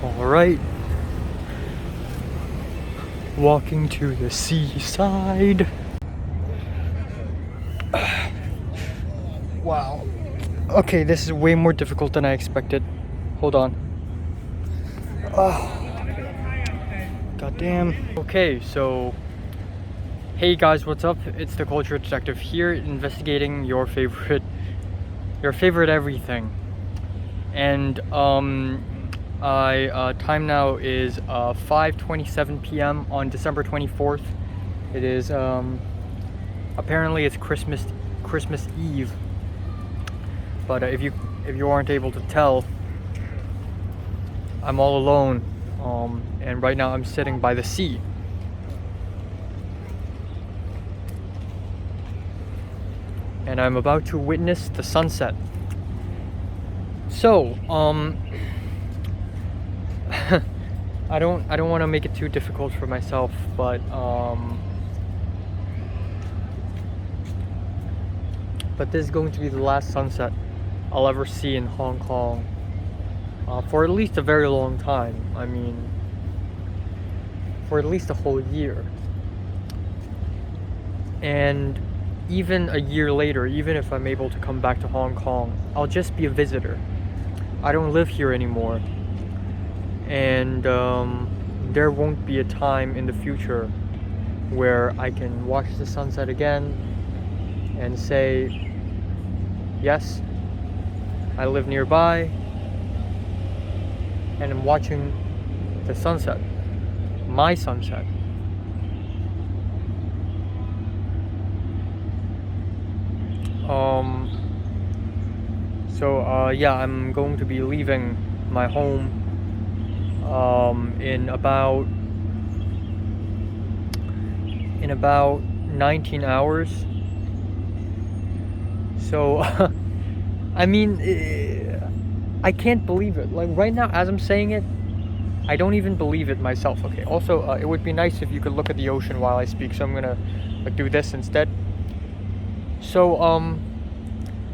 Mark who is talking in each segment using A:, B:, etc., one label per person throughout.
A: All right. Walking to the seaside. Wow. Okay, this is way more difficult than I expected. Hold on. God damn. Okay, so hey guys, what's up? It's the Culture Detective here, investigating your favorite everything. And time now is 5:27 p.m. on December 24th. It is apparently it's Christmas Eve. But if you aren't able to tell, I'm all alone, and right now I'm sitting by the sea. And I'm about to witness the sunset. So, I don't want to make it too difficult for myself, but this is going to be the last sunset I'll ever see in Hong Kong, for at least a very long time. I mean, for at least a whole year. And even a year later, even if I'm able to come back to Hong Kong, I'll just be a visitor. I don't live here anymore. And there won't be a time in the future where I can watch the sunset again and say, yes, I live nearby and I'm watching the sunset, my sunset. Yeah, I'm going to be leaving my home in about 19 hours. So I mean, I can't believe it. Like right now, as I'm saying it, I don't even believe it myself. Okay. Also, it would be nice if you could look at the ocean while I speak. So I'm gonna do this instead. So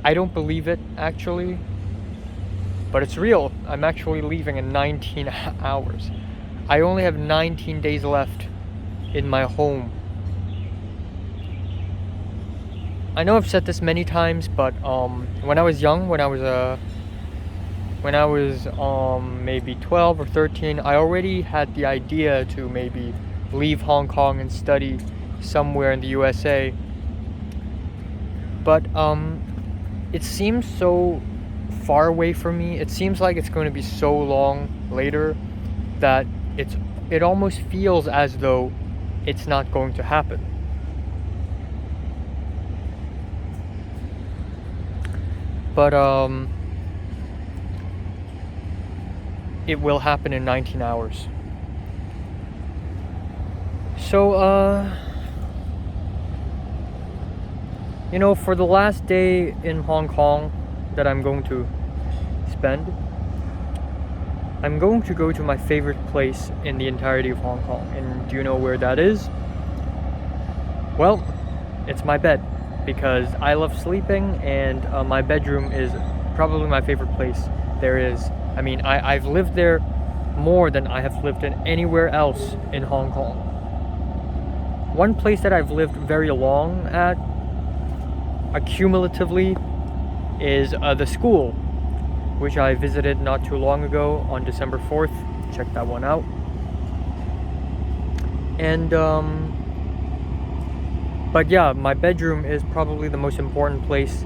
A: I don't believe it actually, but it's real. I'm actually leaving in 19 hours. I only have 19 days left in my home. I know I've said this many times, but when I was young, when I was maybe 12 or 13, I already had the idea to maybe leave Hong Kong and study somewhere in the USA. But it seems so far away from me. It seems like it's going to be so long later that it almost feels as though it's not going to happen. But it will happen in 19 hours. So for the last day in Hong Kong that I'm going to spend, I'm going to go to my favorite place in the entirety of Hong Kong. And do you know where that is? Well, it's my bed, because I love sleeping, and my bedroom is probably my favorite place there is. I mean, I've lived there more than I have lived in anywhere else in Hong Kong. One place that I've lived very long at, accumulatively, is the school, which I visited not too long ago on December 4th. Check that one out. And but yeah, my bedroom is probably the most important place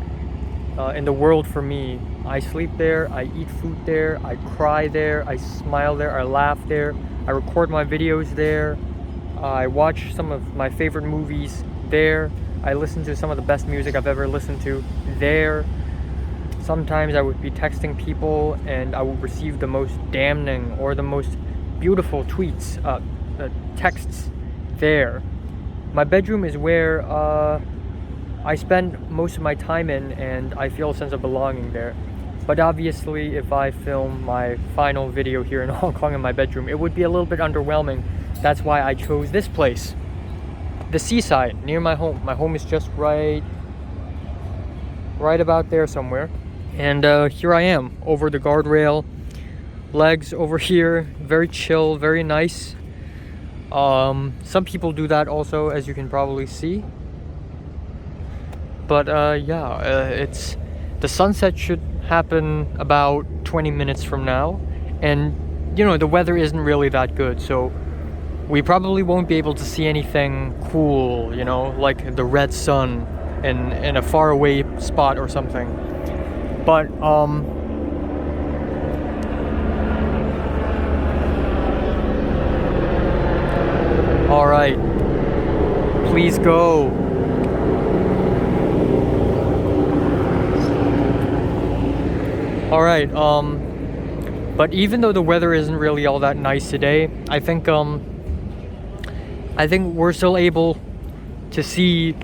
A: in the world for me. I sleep there, I eat food there, I cry there, I smile there, I laugh there, I record my videos there, I watch some of my favorite movies there, I listen to some of the best music I've ever listened to there. Sometimes I would be texting people and I would receive the most damning or the most beautiful tweets, texts there. My bedroom is where I spend most of my time in, and I feel a sense of belonging there. But obviously, if I film my final video here in Hong Kong in my bedroom, it would be a little bit underwhelming. That's why I chose this place, the seaside, near my home. My home is just right about there somewhere. And here I am, over the guardrail, legs over here. Very chill, very nice. Some people do that also, as you can probably see. But it's the sunset should happen about 20 minutes from now, and you know the weather isn't really that good, so we probably won't be able to see anything cool, you know, like the red sun in a faraway spot or something. But all right, please go. All right, but even though the weather isn't really all that nice today, I think we're still able to see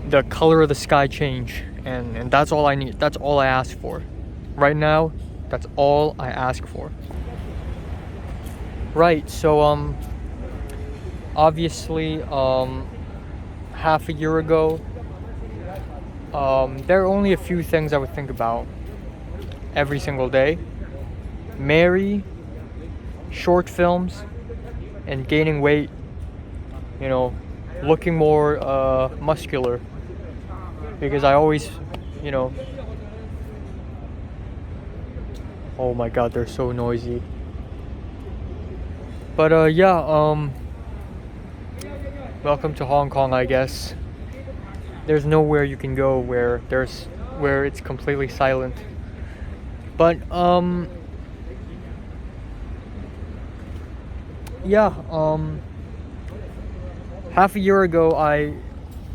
A: the color of the sky change, and that's all I need. That's all I ask for. Right now, that's all I ask for. Right, so obviously half a year ago, there are only a few things I would think about every single day: Mary, short films, and gaining weight, you know, looking more muscular, because I always, you know, oh my god, they're so noisy. But welcome to Hong Kong, I guess. There's nowhere you can go where it's completely silent. But half a year ago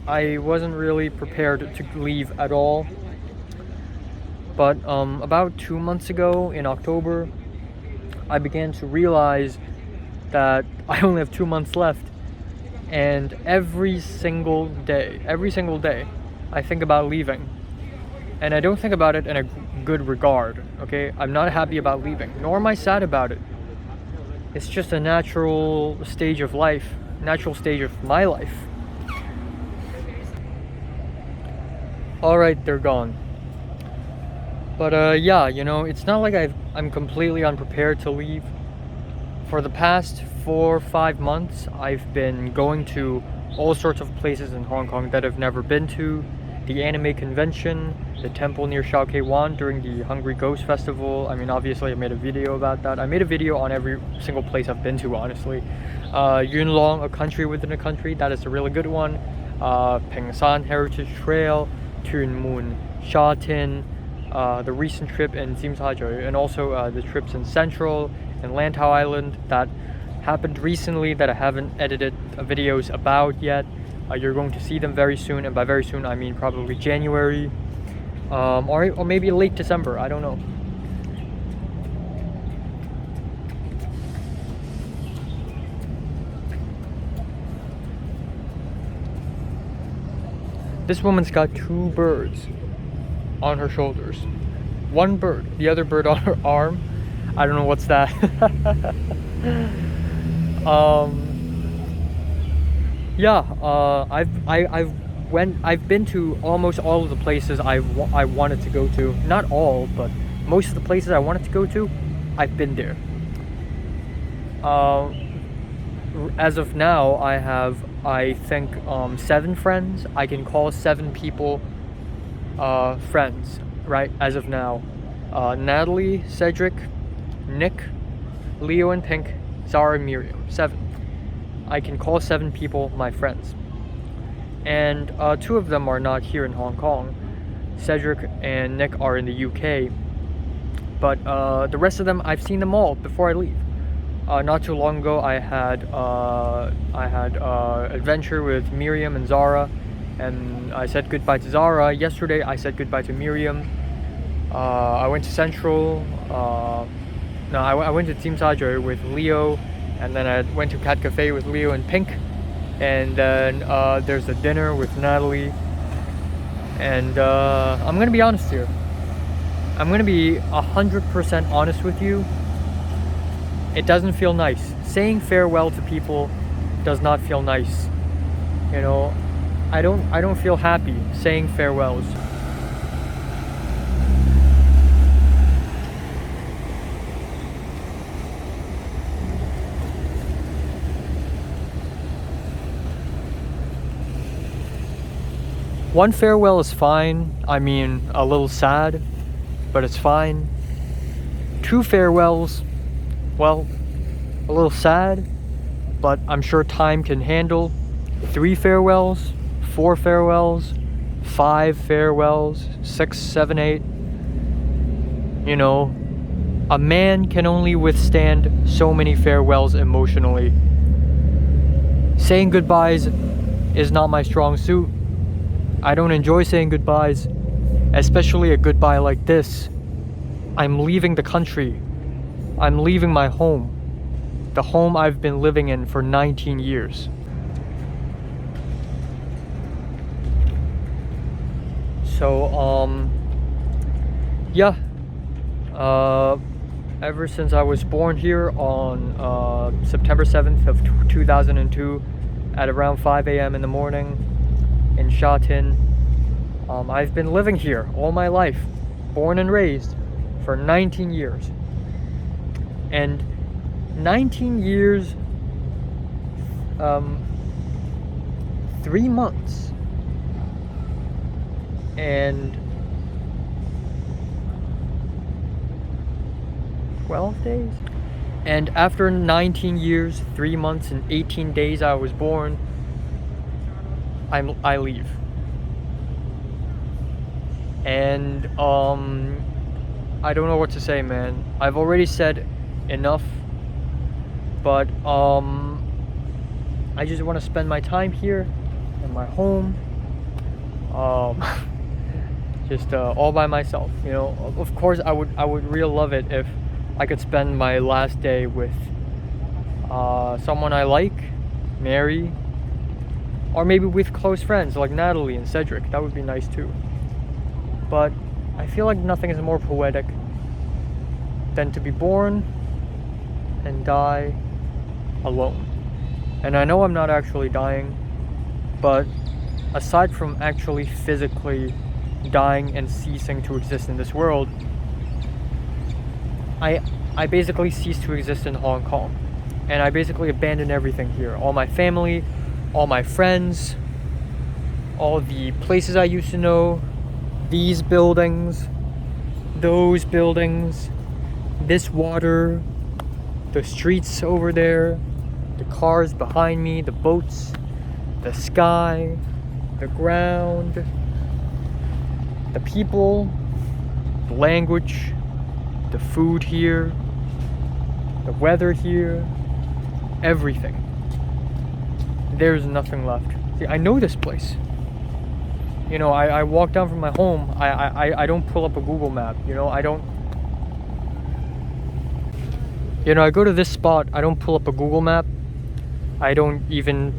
A: I wasn't really prepared to leave at all. But about 2 months ago in October, I began to realize that I only have 2 months left, and every single day I think about leaving. And I don't think about it in a good regard, okay? I'm not happy about leaving, nor am I sad about it. It's just a natural stage of life, natural stage of my life. Alright, they're gone. But you know, it's not like I'm completely unprepared to leave. For the past 4 or 5 months, I've been going to all sorts of places in Hong Kong that I've never been to. The anime convention, the temple near Shao Kei Wan during the Hungry Ghost Festival. I mean, obviously I made a video about that. I made a video on every single place I've been to, honestly. Yuen Long, a country within a country, that is a really good one. Peng San Heritage Trail, Tuen Mun Sha Tin, the recent trip in Tsim Sha Tsui, and also the trips in Central and Lantau Island that happened recently that I haven't edited videos about yet. You're going to see them very soon, and by very soon I mean probably January, or maybe late December, I don't know. This woman's got 2 birds on her shoulders. One bird, the other bird on her arm. I don't know what's that. I've been to almost all of the places I wanted to go to. Not all, but most of the places I wanted to go to, I've been there. As of now, I have, I think, 7 friends. I can call 7 people friends, right, as of now. Natalie, Cedric, Nick, Leo and Pink, Zara and Miriam. 7. I can call 7 people my friends. And 2 of them are not here in Hong Kong. Cedric and Nick are in the UK. But the rest of them, I've seen them all before I leave. Not too long ago, I had adventure with Miriam and Zara, and I said goodbye to Zara. Yesterday, I said goodbye to Miriam. I went to Central. I went to Tsim Sha Tsui with Leo, and then I went to Cat Cafe with Leo and Pink, and then there's a dinner with Natalie. And I'm gonna be honest here. I'm gonna be 100% honest with you. It doesn't feel nice. Saying farewell to people does not feel nice. You know, I don't feel happy saying farewells. One farewell is fine. I mean, a little sad, but it's fine. 2 farewells, well, a little sad, but I'm sure time can handle. 3 farewells, 4 farewells, 5 farewells, 6, 7, 8. You know, a man can only withstand so many farewells emotionally. Saying goodbyes is not my strong suit. I don't enjoy saying goodbyes, especially a goodbye like this. I'm leaving the country. I'm leaving my home. The home I've been living in for 19 years. So, yeah. Ever since I was born here on September 7th of 2002 at around 5 a.m. in the morning in Sha Tin, I've been living here all my life, born and raised, for 19 years. And 19 years, 3 months, and 12 days. And after 19 years, 3 months, and 18 days I was born, I leave. And I don't know what to say, man. I've already said enough, but I just want to spend my time here in my home, just all by myself. You know, of course, I would really love it if I could spend my last day with someone I like, Mary, or maybe with close friends like Natalie and Cedric. That would be nice too. But I feel like nothing is more poetic than to be born and die alone. And I know I'm not actually dying, but aside from actually physically dying and ceasing to exist in this world, I basically ceased to exist in Hong Kong. And I basically abandoned everything here. All my family, all my friends, all the places I used to know, these buildings, those buildings, this water, the streets over there, the cars behind me, the boats, the sky, the ground, the people, the language, the food here, the weather here, everything. There's nothing left. See, I know this place. You know, I walk down from my home. I don't pull up a Google map. You know, I don't. You know, I go to this spot. I don't pull up a Google map. I don't even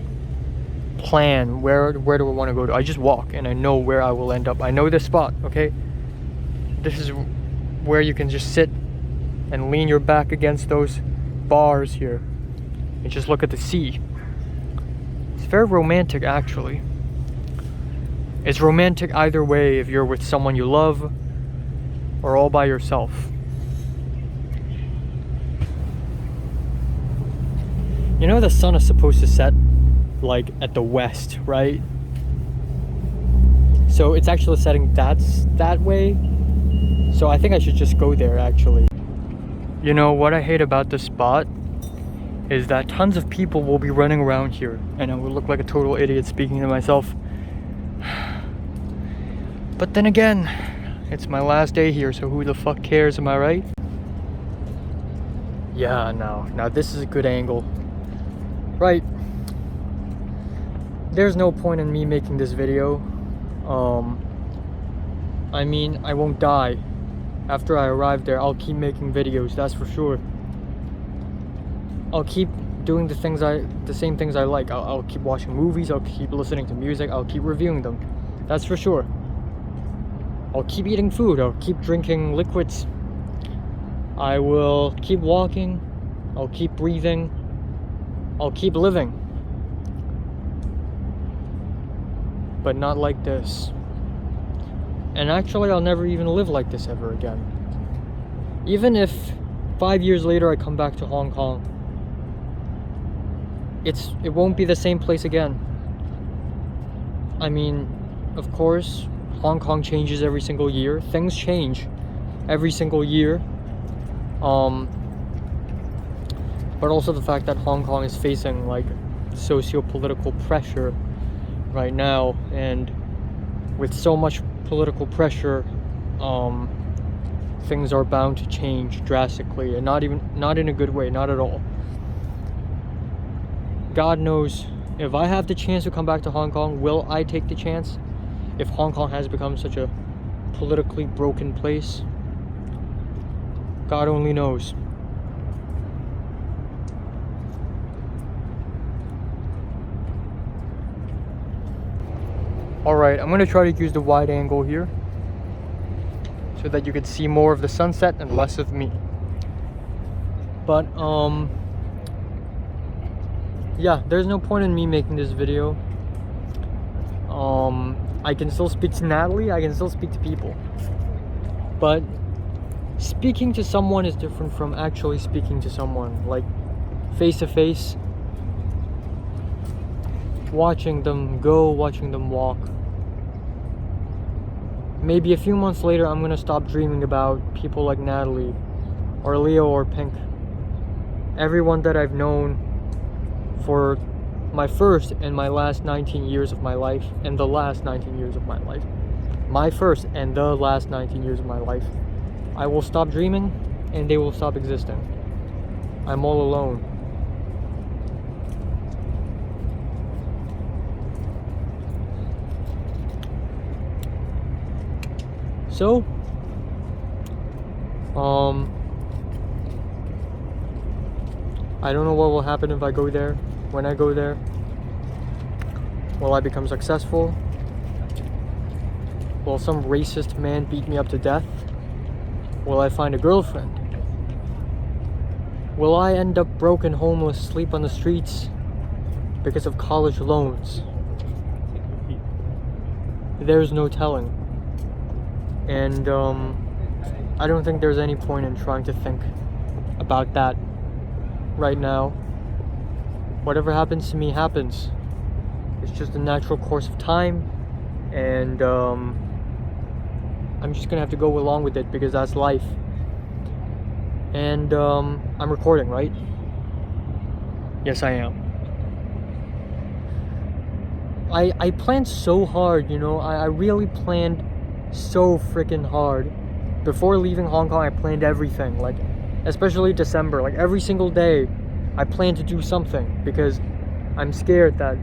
A: plan where do I want to go to. I just walk and I know where I will end up. I know this spot. Okay. This is where you can just sit and lean your back against those bars here and just look at the sea. It's very romantic, actually. It's romantic either way, if you're with someone you love or all by yourself. You know, the sun is supposed to set like at the west, right? So it's actually setting that way. So I think I should just go there, actually. You know, what I hate about this spot is that tons of people will be running around here and I will look like a total idiot speaking to myself. But then again, it's my last day here, so who the fuck cares, am I right? Yeah, now this is a good angle. Right. There's no point in me making this video. I mean, I won't die. After I arrive there, I'll keep making videos, that's for sure. I'll keep doing the same things I like. I'll keep watching movies, I'll keep listening to music, I'll keep reviewing them. That's for sure. I'll keep eating food, I'll keep drinking liquids. I will keep walking, I'll keep breathing, I'll keep living. But not like this. And actually, I'll never even live like this ever again. Even if 5 years later I come back to Hong Kong, it won't be the same place again. I mean, of course, Hong Kong changes every single year. Things change every single year. But also the fact that Hong Kong is facing like socio-political pressure right now, and with so much political pressure, things are bound to change drastically, and not in a good way, not at all. God knows, if I have the chance to come back to Hong Kong, will I take the chance? If Hong Kong has become such a politically broken place, God only knows. Alright, I'm going to try to use the wide angle here so that you could see more of the sunset and less of me. But, yeah, there's no point in me making this video. I can still speak to Natalie, I can still speak to people. But speaking to someone is different from actually speaking to someone, like face to face. Watching them go, watching them walk. Maybe a few months later, I'm gonna stop dreaming about people like Natalie, or Leo, or Pink. Everyone that I've known for my first and my last 19 years of my life, and the last 19 years of my life. My first and the last 19 years of my life. I will stop dreaming, and they will stop existing. I'm all alone. So, I don't know what will happen if I go there, when I go there. Will I become successful? Will some racist man beat me up to death? Will I find a girlfriend? Will I end up broken, homeless, sleep on the streets because of college loans? There's no telling. And I don't think there's any point in trying to think about that right now. Whatever happens to me happens. It's just a natural course of time, and I'm just gonna have to go along with it because that's life. And I'm recording, right? Yes, I am. I planned so hard, you know. I really planned so freaking hard. Before leaving Hong Kong, I planned everything, like especially December, like every single day I planned to do something because I'm scared that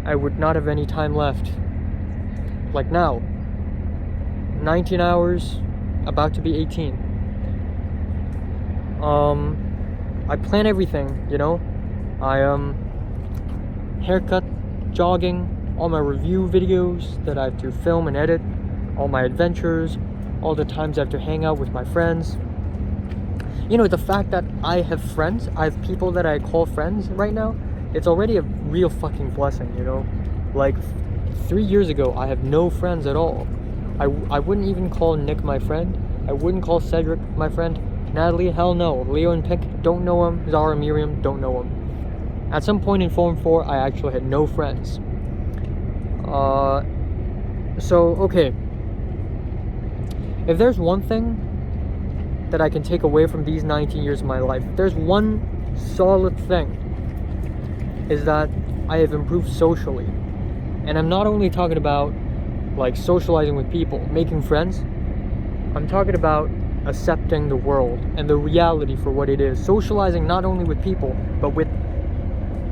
A: I would not have any time left. Like now, 19 hours, about to be 18. I plan everything, you know. I haircut, jogging, all my review videos that I have to film and edit, all my adventures, all the times I have to hang out with my friends. You know, the fact that I have friends, I have people that I call friends right now, it's already a real fucking blessing, you know? Like, 3 years ago, I have no friends at all. I wouldn't even call Nick my friend. I wouldn't call Cedric my friend. Natalie, hell no. Leo and Pink, don't know him. Zara, Miriam, don't know him. At some point in Form 4, I actually had no friends. So, okay. If there's one thing that I can take away from these 19 years of my life, if there's one solid thing, is that I have improved socially. And I'm not only talking about like socializing with people, making friends. I'm talking about accepting the world and the reality for what it is. Socializing not only with people, but with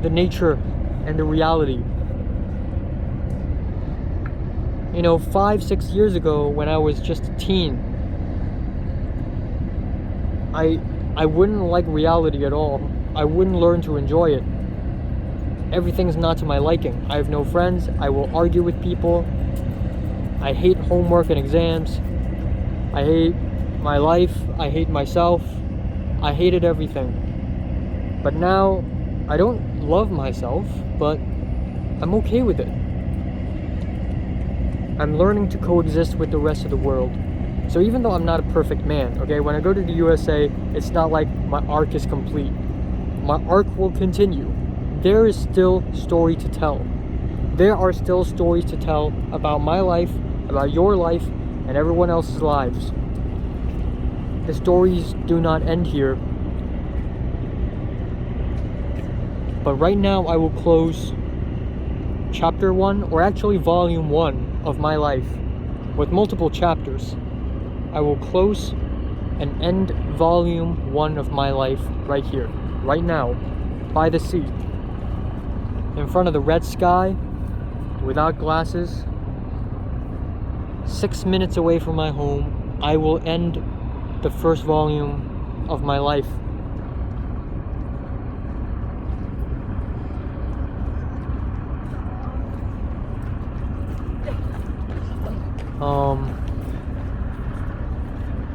A: the nature and the reality. You know, 5-6 years ago, when I was just a teen, I wouldn't like reality at all. I wouldn't learn to enjoy it. Everything's not to my liking. I have no friends. I will argue with people. I hate homework and exams. I hate my life. I hate myself. I hated everything. But now, I don't love myself, but I'm okay with it. I'm learning to coexist with the rest of the world. So even though I'm not a perfect man, okay, when I go to the USA, it's not like my arc is complete. My arc will continue. There is still story to tell. there are still stories to tell about my life, about your life, and everyone else's lives. The stories do not end here. But right now I will close chapter 1, or actually volume 1 of my life, with multiple chapters. I will close and end volume 1 of my life right here, right now, by the sea, in front of the red sky, without glasses, 6 minutes away from my home. I will end the first volume of my life.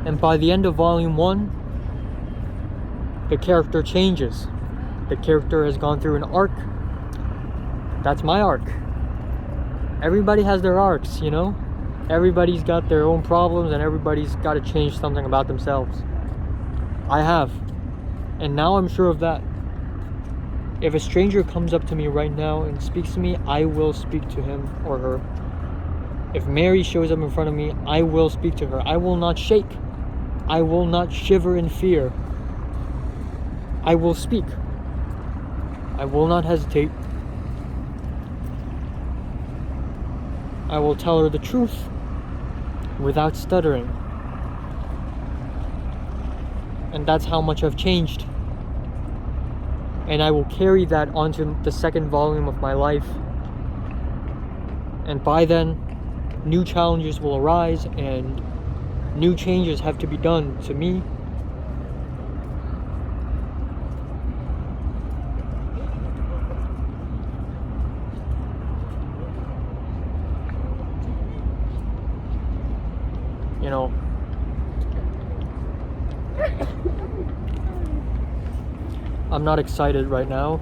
A: And by the end of volume 1, the character changes. The character has gone through an arc. That's my arc. Everybody has their arcs, you know? Everybody's got their own problems, and everybody's got to change something about themselves. I have. And now I'm sure of that. If a stranger comes up to me right now and speaks to me, I will speak to him or her. If Mary shows up in front of me, I will speak to her. I will not shake. I will not shiver in fear. I will speak. I will not hesitate. I will tell her the truth without stuttering. And that's how much I've changed. And I will carry that onto the second volume of my life. And by then, new challenges will arise and new changes have to be done to me. You know, I'm not excited right now.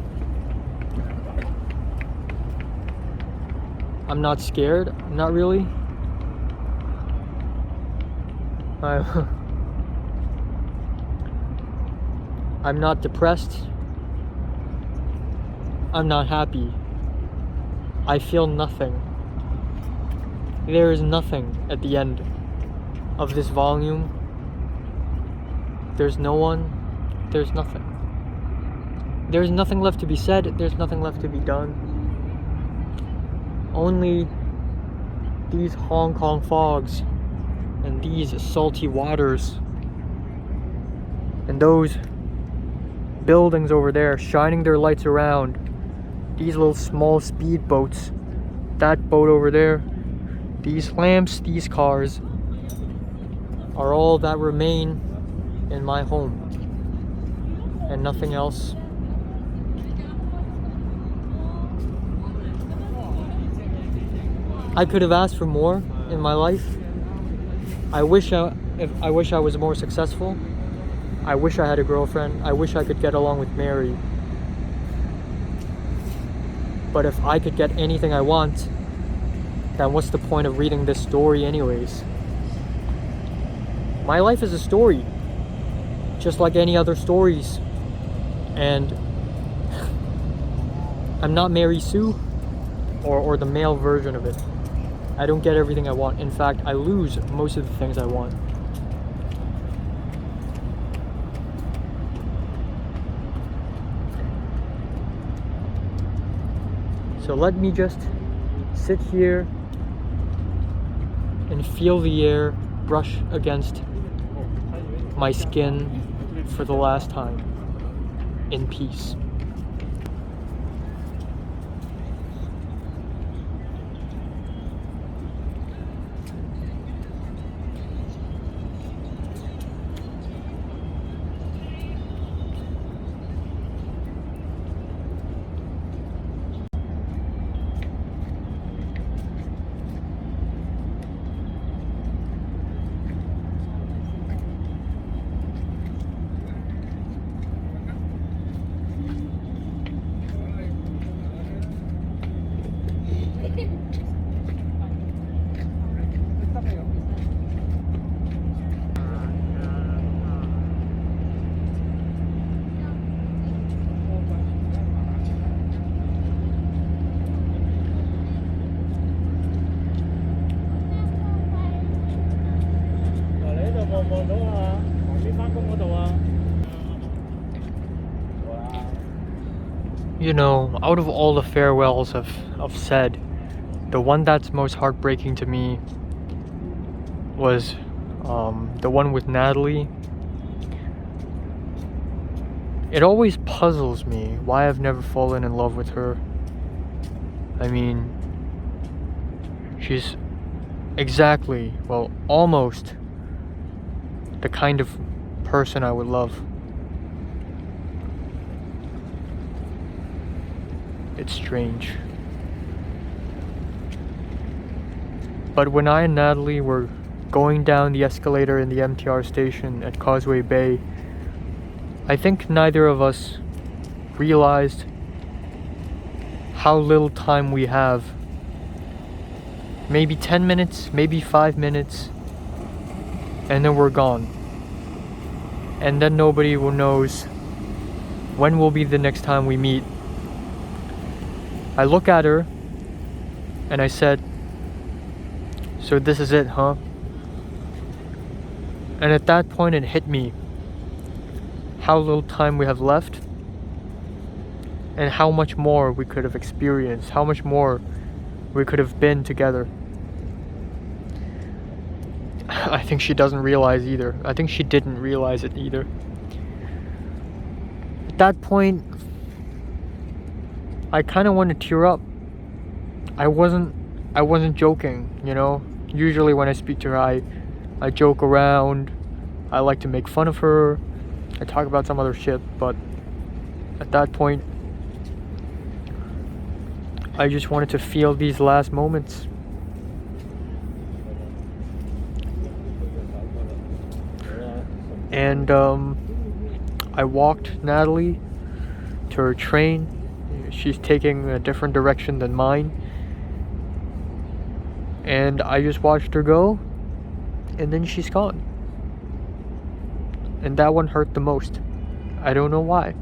A: I'm not scared, not really. I'm not depressed. I'm not happy. I feel nothing. There is nothing at the end of this volume. There's no one. There's nothing. There's nothing left to be said. There's nothing left to be done. Only these Hong Kong fogs and these salty waters and those buildings over there shining their lights around, these little small speedboats, that boat over there, these lamps, these cars are all that remain in my home, and nothing else. I could have asked for more in my life. I wish I was more successful. I wish I had a girlfriend. I wish I could get along with Mary. But if I could get anything I want, then what's the point of reading this story anyways? My life is a story, just like any other stories. And I'm not Mary Sue or the male version of it. I don't get everything I want. In fact, I lose most of the things I want. So let me just sit here and feel the air brush against my skin for the last time in peace. You know, out of all the farewells I've said, the one that's most heartbreaking to me was the one with Natalie. It always puzzles me why I've never fallen in love with her. I mean, she's exactly, well, almost the kind of person I would love. It's strange. But when I and Natalie were going down the escalator in the MTR station at Causeway Bay, I think neither of us realized how little time we have. Maybe 10 minutes, maybe 5 minutes, and then we're gone. And then nobody knows when will be the next time we meet. I look at her and I said, "So this is it, huh?" And at that point it hit me how little time we have left and how much more we could have experienced, how much more we could have been together. I think she doesn't realize either. I think she didn't realize it either. At that point, I kind of want to tear up. I wasn't joking, you know. Usually when I speak to her, I joke around. I like to make fun of her. I talk about some other shit, but at that point, I just wanted to feel these last moments. And I walked Natalie to her train. She's taking a different direction than mine. And I just watched her go, and then she's gone. And that one hurt the most. I don't know why.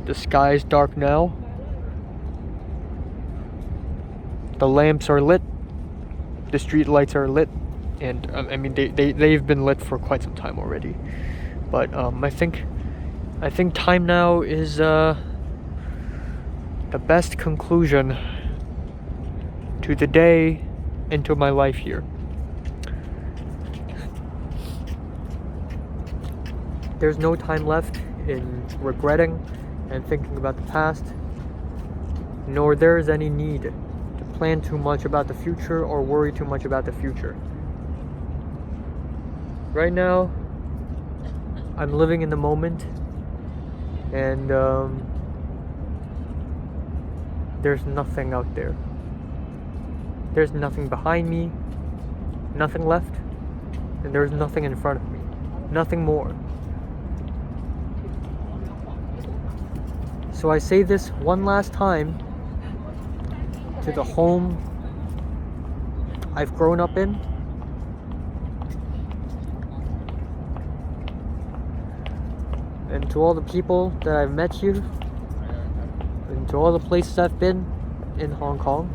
A: The sky is dark now. The lamps are lit. The street lights are lit. And I mean, they've been lit for quite some time already. But I think time now is the best conclusion to the day into my life here. There's no time left in regretting and thinking about the past, nor there is any need to plan too much about the future or worry too much about the future. Right now, I'm living in the moment, and there's nothing out there. There's nothing behind me, nothing left, and there's nothing in front of me. Nothing more. So I say this one last time to the home I've grown up in. And to all the people that I've met here, and to all the places I've been in Hong Kong.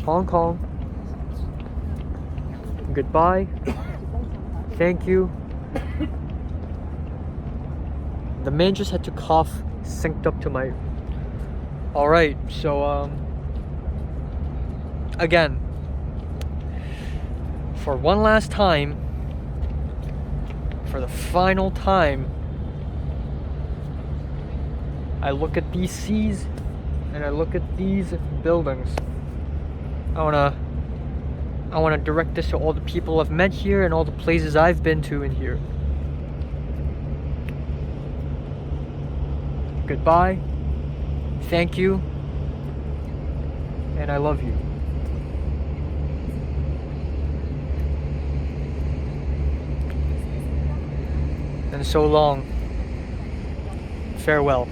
A: Hong Kong. Goodbye. Thank you. The man just had to cough synced up to my... Alright, so again, for one last time, for the final time, I look at these seas and I look at these buildings. I wanna direct this to all the people I've met here and all the places I've been to in here. Goodbye. Thank you. And I love you. And so long. Farewell.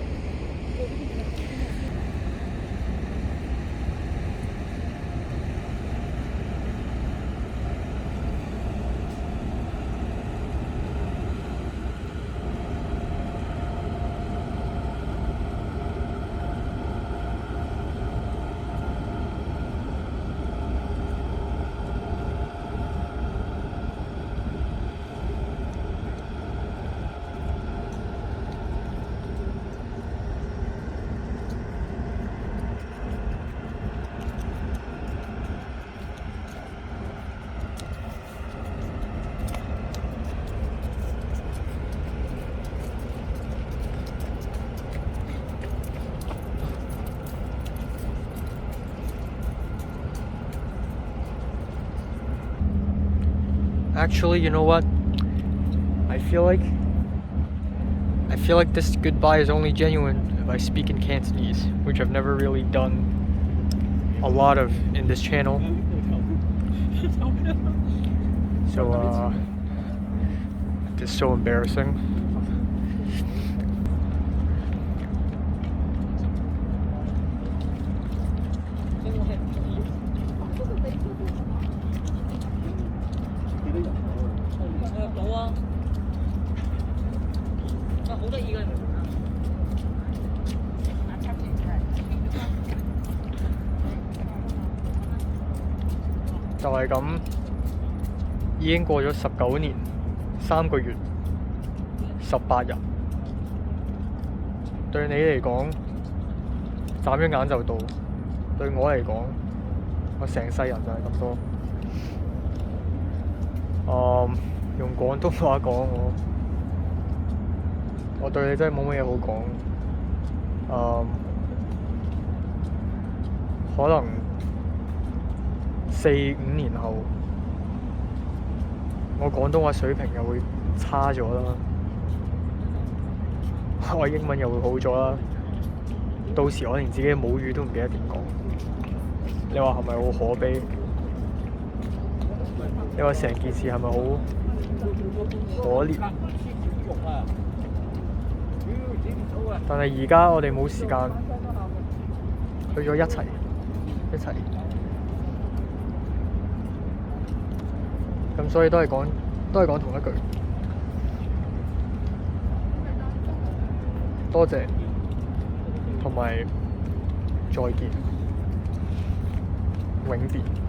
A: Actually, you know what? I feel like this goodbye is only genuine if I speak in Cantonese, which I've never really done a lot of in this channel. So this is so embarrassing.就係咁，已經過咗19年3個月18日。對你嚟講，眨一眼就到；對我嚟講，我成世人就係咁多。用廣東話講，我對你真係冇乜嘢好講。可能4、5年後，我廣東話水平又會差咗啦，我英文又會好咗啦。到時我連自己嘅母語都唔記得點講。你話係咪好可悲？你話成件事係咪好可憐？但係而家我哋冇時間去咗一齊。咁所以都係講同一句，多謝同埋再見，永別。